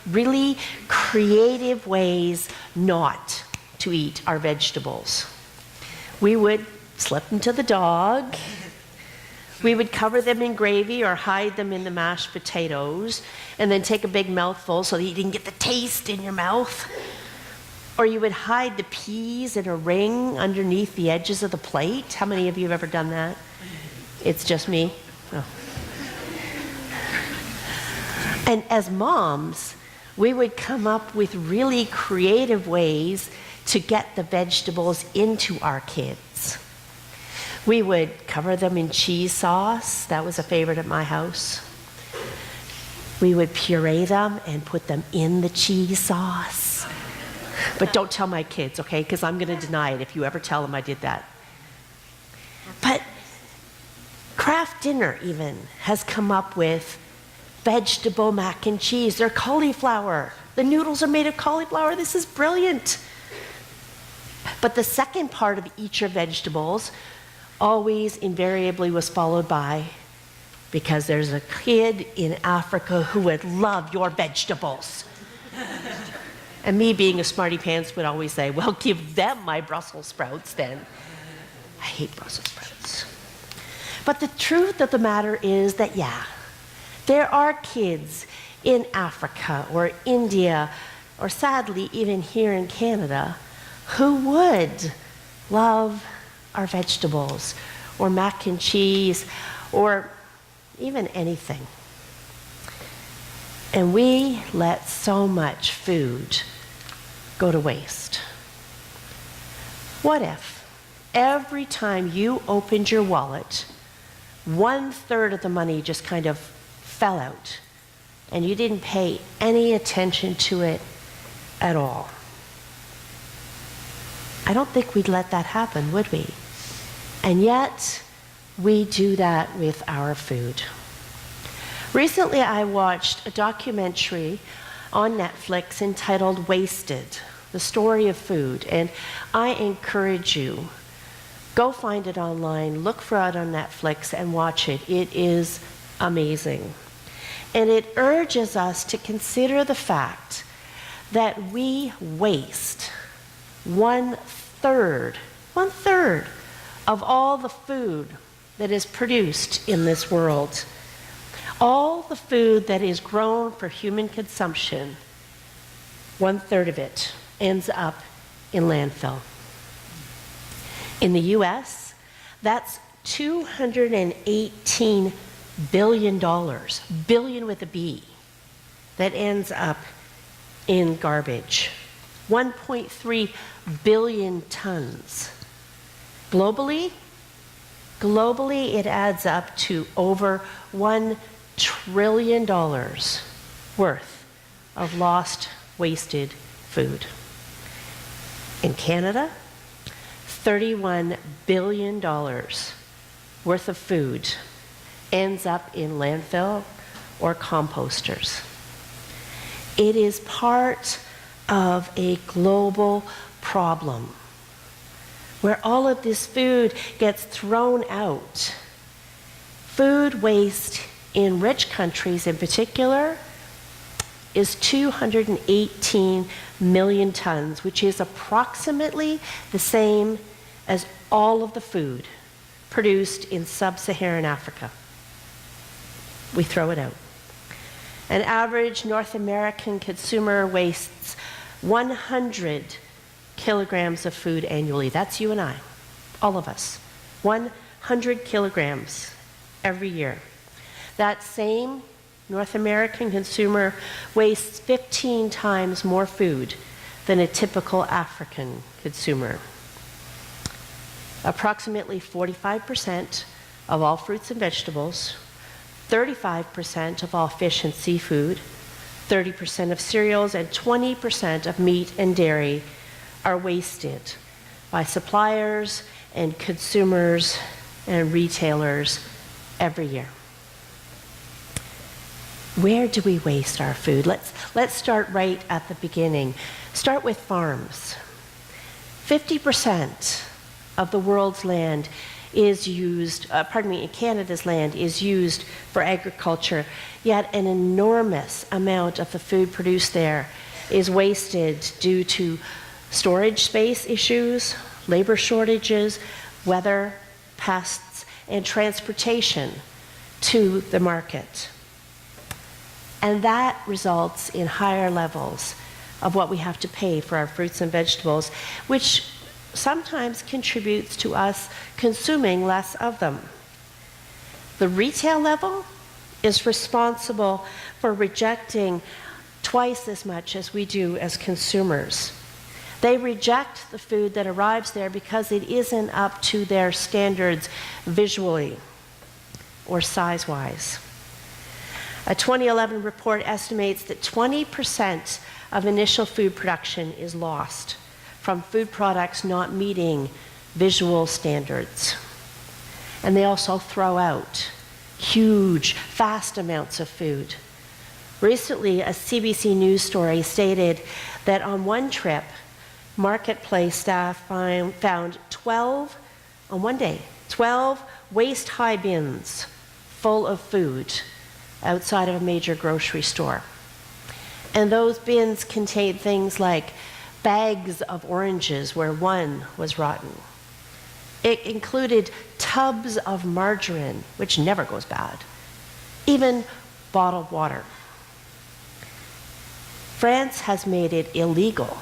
really creative ways not to eat our vegetables. We would slip them to the dog. We would cover them in gravy or hide them in the mashed potatoes and then take a big mouthful so that you didn't get the taste in your mouth. Or you would hide the peas in a ring underneath the edges of the plate. How many of you have ever done that? It's just me? Oh. And as moms, we would come up with really creative ways to get the vegetables into our kids. We would cover them in cheese sauce. That was a favorite at my house. We would puree them and put them in the cheese sauce. But don't tell my kids, okay? Because I'm going to deny it if you ever tell them I did that. But Kraft Dinner even has come up with vegetable mac and cheese. They're cauliflower. The noodles are made of cauliflower. This is brilliant. But the second part of eat your vegetables always invariably was followed by, because there's a kid in Africa who would love your vegetables. And me being a smarty pants would always say, well, give them my Brussels sprouts then. I hate Brussels sprouts. But the truth of the matter is that, yeah, there are kids in Africa or India, or sadly even here in Canada, who would love our vegetables, or mac and cheese, or even anything. And we let so much food go to waste. What if every time you opened your wallet, 1/3 of the money just kind of fell out, and you didn't pay any attention to it at all? I don't think we'd let that happen, would we? And yet, we do that with our food. Recently, I watched a documentary on Netflix entitled Wasted, the story of food, and I encourage you, go find it online, look for it on Netflix, and watch it. It is amazing. And it urges us to consider the fact that we waste 1/3 of all the food that is produced in this world. All the food that is grown for human consumption, 1/3 of it ends up in landfill. In the US, that's $218 billion, billion with a B, that ends up in garbage. 1.3 billion tons. Globally, it adds up to over $1 trillion worth of lost, wasted food. In Canada, $31 billion worth of food ends up in landfill or composters. It is part of a global problem where all of this food gets thrown out. Food waste in rich countries in particular is 218 million tons, which is approximately the same as all of the food produced in sub-Saharan Africa. We throw it out. An average North American consumer wastes 100 kilograms of food annually. That's you and I, all of us. 100 kilograms every year. That same North American consumer wastes 15 times more food than a typical African consumer. Approximately 45% of all fruits and vegetables, 35% of all fish and seafood, 30% of cereals, and 20% of meat and dairy are wasted by suppliers and consumers and retailers every year. Where do we waste our food? Let's start right at the beginning. Start with farms. 50% of the world's land is used, in Canada's land is used for agriculture, yet an enormous amount of the food produced there is wasted due to storage space issues, labor shortages, weather, pests, and transportation to the market. And that results in higher levels of what we have to pay for our fruits and vegetables, which sometimes contributes to us consuming less of them. The retail level is responsible for rejecting twice as much as we do as consumers. They reject the food that arrives there because it isn't up to their standards visually or size-wise. A 2011 report estimates that 20% of initial food production is lost from food products not meeting visual standards. And they also throw out huge, vast amounts of food. Recently, a CBC News story stated that on one trip, marketplace staff found 12 waist-high bins full of food outside of a major grocery store. And those bins contained things like bags of oranges where one was rotten. It included tubs of margarine, which never goes bad, even bottled water. France has made it illegal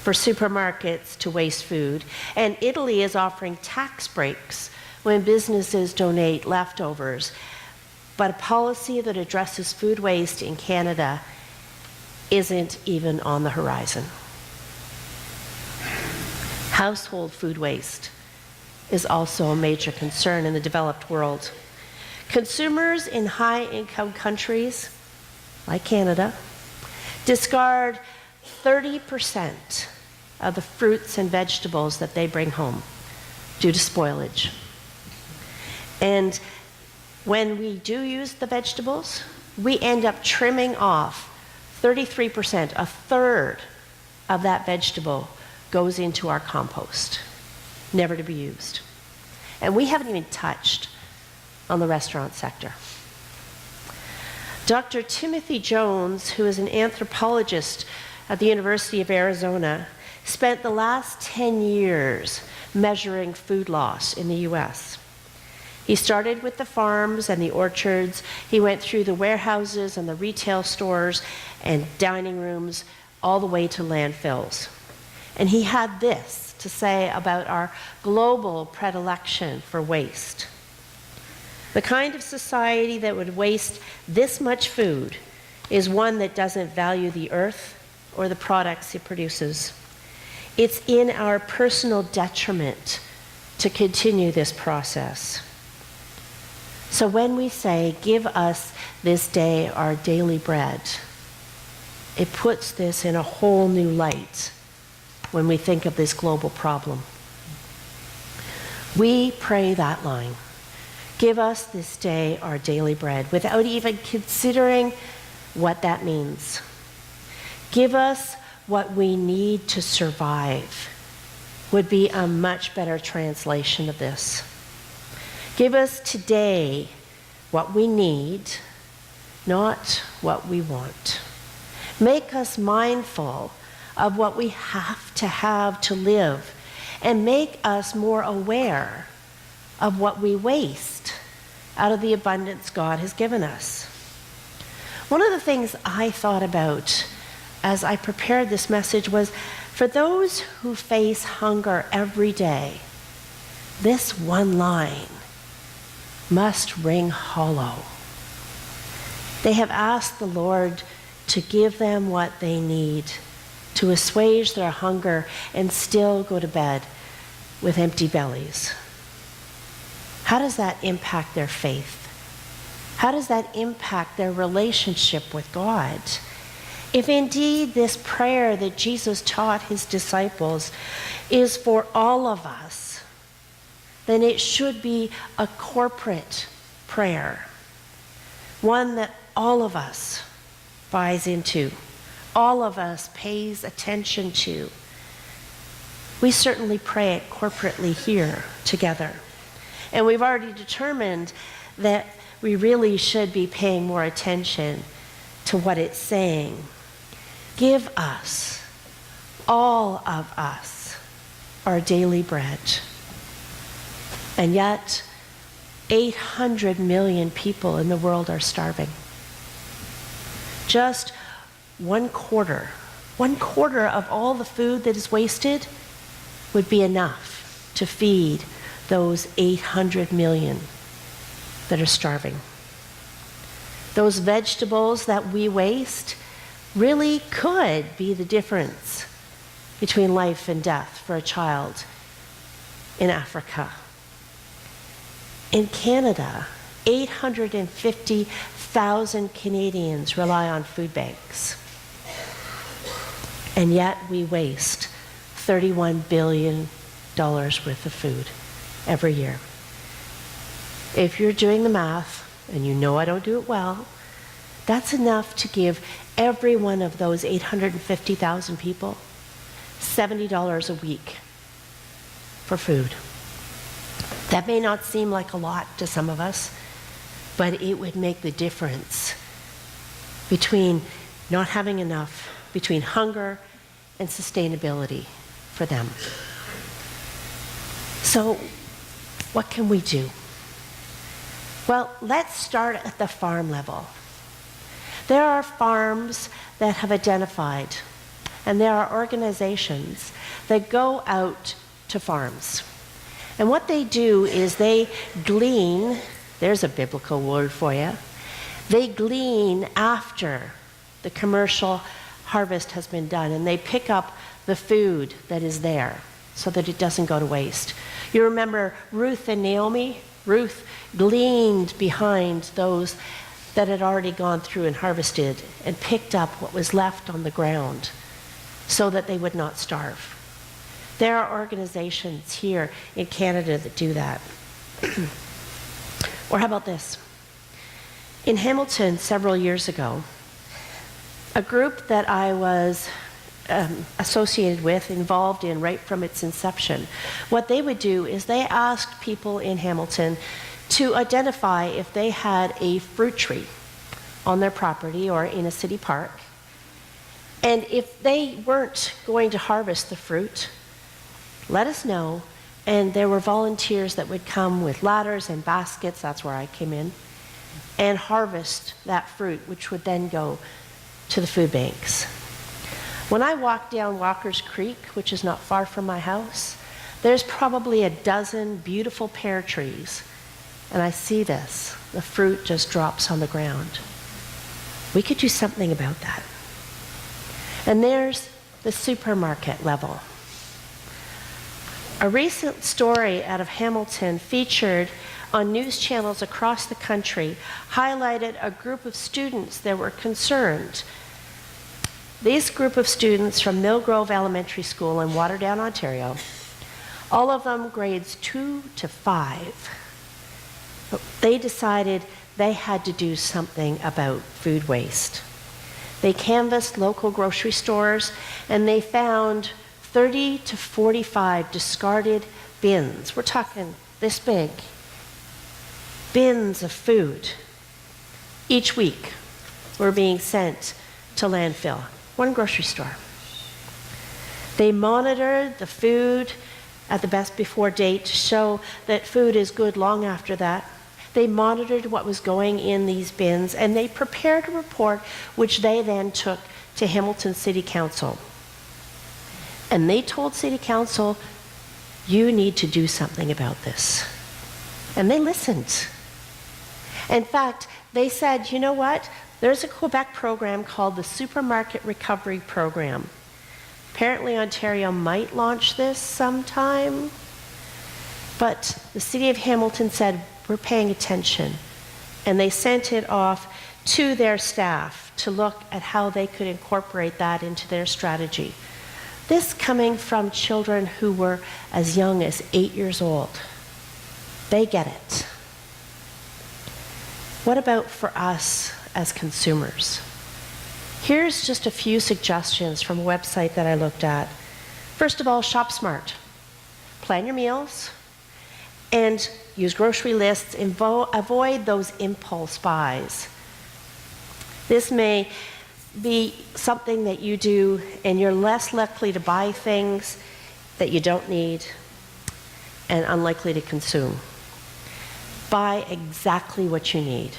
for supermarkets to waste food, and Italy is offering tax breaks when businesses donate leftovers. But a policy that addresses food waste in Canada isn't even on the horizon. Household food waste is also a major concern in the developed world. Consumers in high-income countries, like Canada, discard 30% of the fruits and vegetables that they bring home due to spoilage. And when we do use the vegetables, we end up trimming off 33%, a third of that vegetable goes into our compost, never to be used. And we haven't even touched on the restaurant sector. Dr. Timothy Jones, who is an anthropologist at the University of Arizona, spent the last 10 years measuring food loss in the US. He started with the farms and the orchards. He went through the warehouses and the retail stores and dining rooms, all the way to landfills. And he had this to say about our global predilection for waste. The kind of society that would waste this much food is one that doesn't value the earth or the products it produces. It's in our personal detriment to continue this process. So when we say, "Give us this day our daily bread," it puts this in a whole new light when we think of this global problem. We pray that line, "Give us this day our daily bread," without even considering what that means. "Give us what we need to survive" would be a much better translation of this. Give us today what we need, not what we want. Make us mindful of what we have to live, and make us more aware of what we waste out of the abundance God has given us. One of the things I thought about as I prepared this message was, for those who face hunger every day, this one line must ring hollow. They have asked the Lord to give them what they need, to assuage their hunger, and still go to bed with empty bellies. How does that impact their faith? How does that impact their relationship with God? If indeed this prayer that Jesus taught his disciples is for all of us, then it should be a corporate prayer, one that all of us buys into, all of us pays attention to. We certainly pray it corporately here together. And we've already determined that we really should be paying more attention to what it's saying. Give us, all of us, our daily bread. And yet, 800 million people in the world are starving. Just 1/4 of all the food that is wasted would be enough to feed those 800 million that are starving. Those vegetables that we waste really could be the difference between life and death for a child in Africa. In Canada, 850,000 Canadians rely on food banks. And yet we waste $31 billion worth of food every year. If you're doing the math, and you know I don't do it well, that's enough to give every one of those 850,000 people $70 a week for food. That may not seem like a lot to some of us, but it would make the difference between not having enough, between hunger and sustainability for them. So, what can we do? Well, let's start at the farm level. There are farms that have identified, and there are organizations that go out to farms. And what they do is they glean, there's a biblical word for you, they glean after the commercial harvest has been done, and they pick up the food that is there so that it doesn't go to waste. You remember Ruth and Naomi? Ruth gleaned behind those that had already gone through and harvested and picked up what was left on the ground so that they would not starve. There are organizations here in Canada that do that. Or how about this? In Hamilton several years ago, a group that I was associated with, involved in right from its inception, what they would do is they asked people in Hamilton to identify if they had a fruit tree on their property or in a city park. And if they weren't going to harvest the fruit, let us know. And there were volunteers that would come with ladders and baskets, that's where I came in, and harvest that fruit, which would then go to the food banks. When I walk down Walker's Creek, which is not far from my house, there's probably a dozen beautiful pear trees. And I see this. The fruit just drops on the ground. We could do something about that. And there's the supermarket level. A recent story out of Hamilton featured on news channels across the country highlighted a group of students that were concerned. This group of students from Millgrove Elementary School in Waterdown, Ontario, all of them grades 2 to 5, they decided they had to do something about food waste. They canvassed local grocery stores and they found 30 to 45 discarded bins. We're talking this big. Bins of food. Each week were being sent to landfill. One grocery store. They monitored the food at the best before date to show that food is good long after that. They monitored what was going in these bins, and they prepared a report which they then took to Hamilton City Council. And they told City Council, you need to do something about this. And they listened. In fact, they said, you know what? There's a Quebec program called the Supermarket Recovery Program. Apparently Ontario might launch this sometime, but the City of Hamilton said, we're paying attention. And they sent it off to their staff to look at how they could incorporate that into their strategy. This coming from children who were as young as 8 years old. They get it. What about for us as consumers? Here's just a few suggestions from a website that I looked at. First of all, shop smart. Plan your meals And use grocery lists and avoid those impulse buys. This may be something that you do, and you're less likely to buy things that you don't need and unlikely to consume. Buy exactly what you need.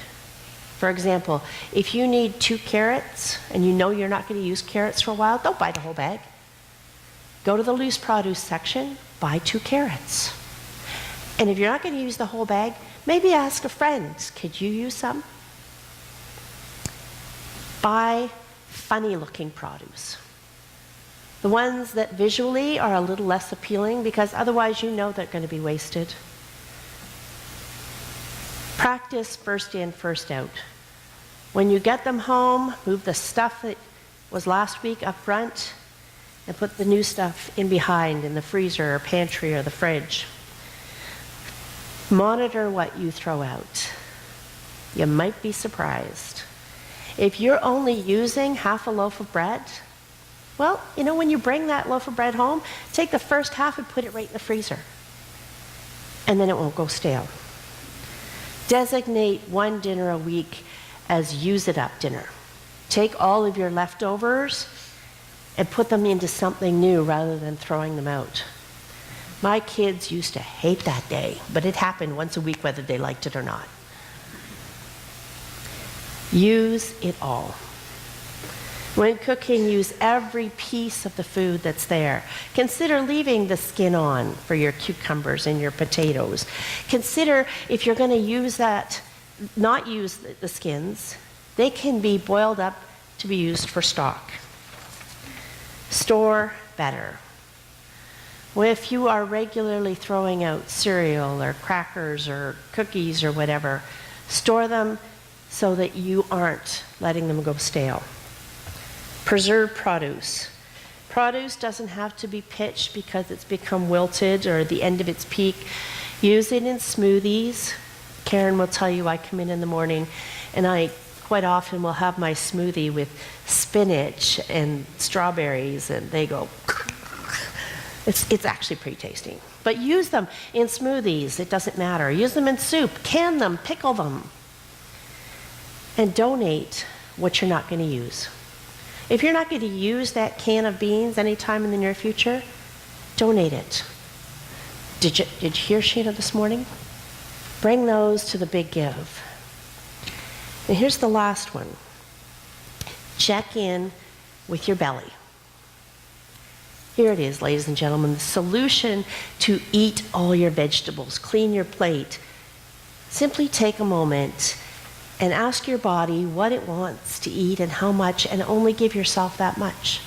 For example, if you need 2 carrots and you know you're not going to use carrots for a while, don't buy the whole bag. Go to the loose produce section, buy 2 carrots. And if you're not going to use the whole bag, maybe ask a friend, could you use some? Buy funny looking produce. The ones that visually are a little less appealing, because otherwise you know they're going to be wasted. Practice first in, first out. When you get them home, move the stuff that was last week up front and put the new stuff in behind in the freezer or pantry or the fridge. Monitor what you throw out. You might be surprised. If you're only using half a loaf of bread, well, you know, when you bring that loaf of bread home, take the first half and put it right in the freezer. And then it won't go stale. Designate one dinner a week as use it up dinner. Take all of your leftovers and put them into something new rather than throwing them out. My kids used to hate that day, but it happened once a week whether they liked it or not. Use it all. When cooking, use every piece of the food that's there. Consider leaving the skin on for your cucumbers and your potatoes. Consider if you're going to use that, not use the skins, they can be boiled up to be used for stock. Store better. Well, if you are regularly throwing out cereal or crackers or cookies or whatever, store them so that you aren't letting them go stale. Preserve produce. Produce doesn't have to be pitched because it's become wilted or at the end of its peak. Use it in smoothies. Karen will tell you I come in the morning and I quite often will have my smoothie with spinach and strawberries, and they go, it's actually pretty tasty. But use them in smoothies, it doesn't matter. Use them in soup, can them, pickle them. And donate what you're not going to use. If you're not going to use that can of beans anytime in the near future, donate it. Did you hear Sheena this morning? Bring those to the Big Give. And here's the last one. Check in with your belly. Here it is, ladies and gentlemen, the solution to eat all your vegetables, clean your plate. Simply take a moment and ask your body what it wants to eat and how much, and only give yourself that much,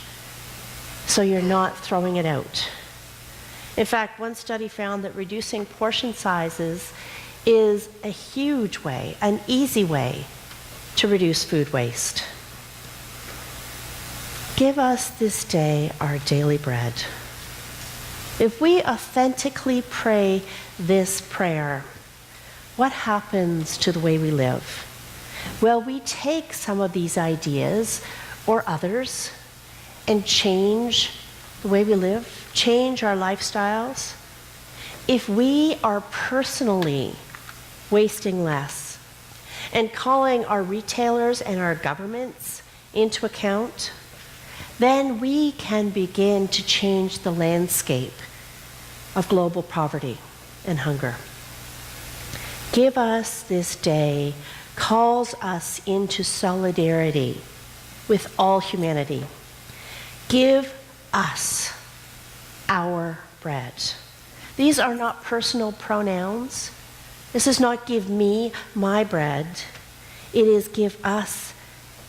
so you're not throwing it out. In fact, one study found that reducing portion sizes is a huge way, an easy way, to reduce food waste. Give us this day our daily bread. If we authentically pray this prayer, what happens to the way we live? Well, we take some of these ideas or others and change the way we live, change our lifestyles. If we are personally wasting less and calling our retailers and our governments into account, then we can begin to change the landscape of global poverty and hunger. Give us this day calls us into solidarity with all humanity. Give us our bread. These are not personal pronouns. This is not give me my bread. It is give us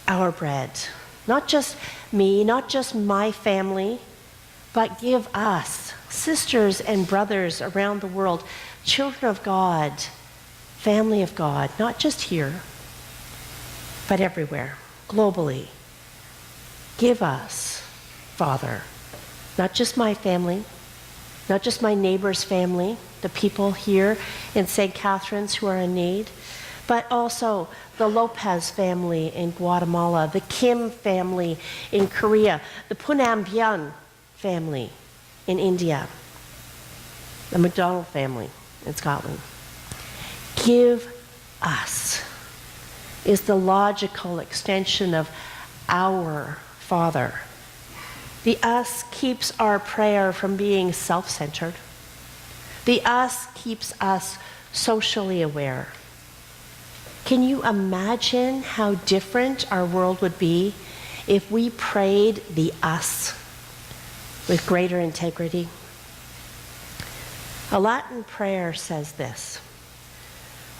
our bread. Not just me, not just my family, but give us, sisters and brothers around the world, children of God, family of God, not just here, but everywhere, globally. Give us, Father, not just my family, not just my neighbor's family, the people here in St. Catharines who are in need, but also the Lopez family in Guatemala, the Kim family in Korea, the Punambian family in India, the McDonald family in Scotland. Give us is the logical extension of our Father. The us keeps our prayer from being self-centered. The us keeps us socially aware. Can you imagine how different our world would be if we prayed the us with greater integrity? A Latin prayer says this: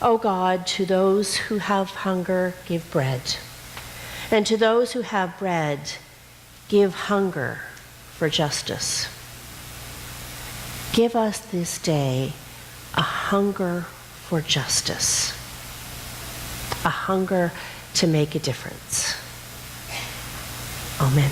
O God, to those who have hunger, give bread. And to those who have bread, give hunger for justice. Give us this day a hunger for justice, a hunger to make a difference. Amen.